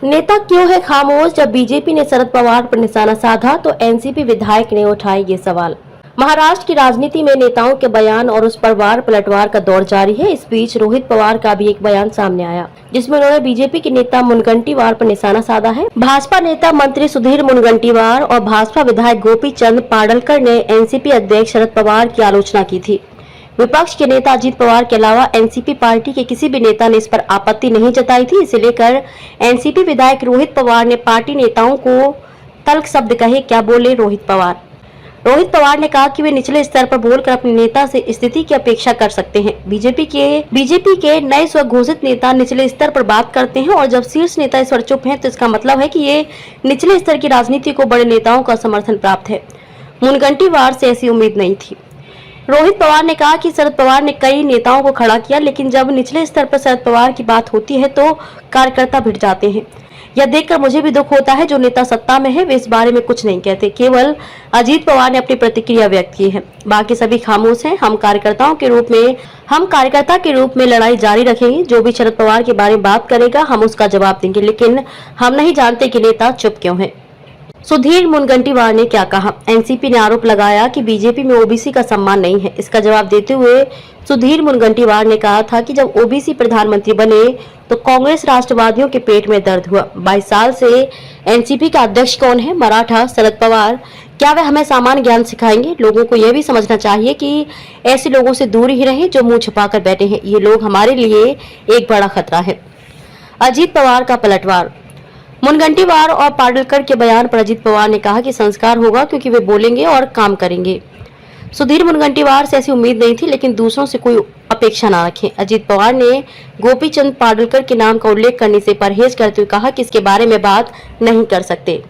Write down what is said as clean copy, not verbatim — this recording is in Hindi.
नेता क्यों है खामोश? जब बीजेपी ने शरद पवार पर निशाना साधा तो एनसीपी विधायक ने उठाए ये सवाल। महाराष्ट्र की राजनीति में नेताओं के बयान और उस पर वार पलटवार का दौर जारी है। इस बीच रोहित पवार का भी एक बयान सामने आया, जिसमें उन्होंने बीजेपी के नेता मुनगंटीवार पर निशाना साधा है। भाजपा नेता मंत्री सुधीर मुनगंटीवार और भाजपा विधायक गोपी चंद पाडलकर ने एनसीपी अध्यक्ष शरद पवार की आलोचना की थी। विपक्ष के नेता अजीत पवार के अलावा एनसीपी पार्टी के किसी भी नेता ने इस पर आपत्ति नहीं जताई थी। इसे लेकर एनसीपी विधायक रोहित पवार ने पार्टी नेताओं को तल्ख शब्द कहे। क्या बोले रोहित पवार? रोहित पवार ने कहा कि वे निचले स्तर पर बोलकर अपने नेता से स्थिति की अपेक्षा कर सकते हैं। बीजेपी के नए स्वघोषित नेता निचले स्तर पर बात करते हैं और जब शीर्ष नेता इस पर चुप हैं तो इसका मतलब है कि ये निचले स्तर की राजनीति को बड़े नेताओं का समर्थन प्राप्त है। मुनगंटीवार से ऐसी उम्मीद नहीं थी। रोहित पवार ने कहा कि शरद पवार ने कई नेताओं को खड़ा किया, लेकिन जब निचले स्तर पर शरद पवार की बात होती है तो कार्यकर्ता भिड़ जाते हैं। यह देखकर मुझे भी दुख होता है, जो नेता सत्ता में है वे इस बारे में कुछ नहीं कहते। केवल अजीत पवार ने अपनी प्रतिक्रिया व्यक्त की है, बाकी सभी खामोश हैं। हम कार्यकर्ता के रूप में लड़ाई जारी रखेंगे। जो भी शरद पवार के बारे में बात करेगा हम उसका जवाब देंगे, लेकिन हम नहीं जानते कि नेता चुप क्यों है। सुधीर मुनगंटीवार ने क्या कहा? एनसीपी ने आरोप लगाया कि बीजेपी में ओबीसी का सम्मान नहीं है। इसका जवाब देते हुए सुधीर मुनगंटीवार ने कहा था कि जब ओबीसी प्रधानमंत्री बने तो कांग्रेस राष्ट्रवादियों के पेट में दर्द हुआ। 22 साल से एनसीपी का अध्यक्ष कौन है? मराठा शरद पवार। क्या वे हमें सामान्य ज्ञान सिखाएंगे? लोगों को यह भी समझना चाहिए कि ऐसे लोगों से दूर ही रहें जो मुंह छुपाकर बैठे हैं। ये लोग हमारे लिए एक बड़ा खतरा है। अजीत पवार का पलटवार। मुनगंटीवार और पाडलकर के बयान पर अजीत पवार ने कहा कि संस्कार होगा क्योंकि वे बोलेंगे और काम करेंगे। सुधीर मुनगंटीवार से ऐसी उम्मीद नहीं थी, लेकिन दूसरों से कोई अपेक्षा ना रखें। अजीत पवार ने गोपी चंद पाडलकर के नाम का उल्लेख करने से परहेज करते हुए कहा कि इसके बारे में बात नहीं कर सकते।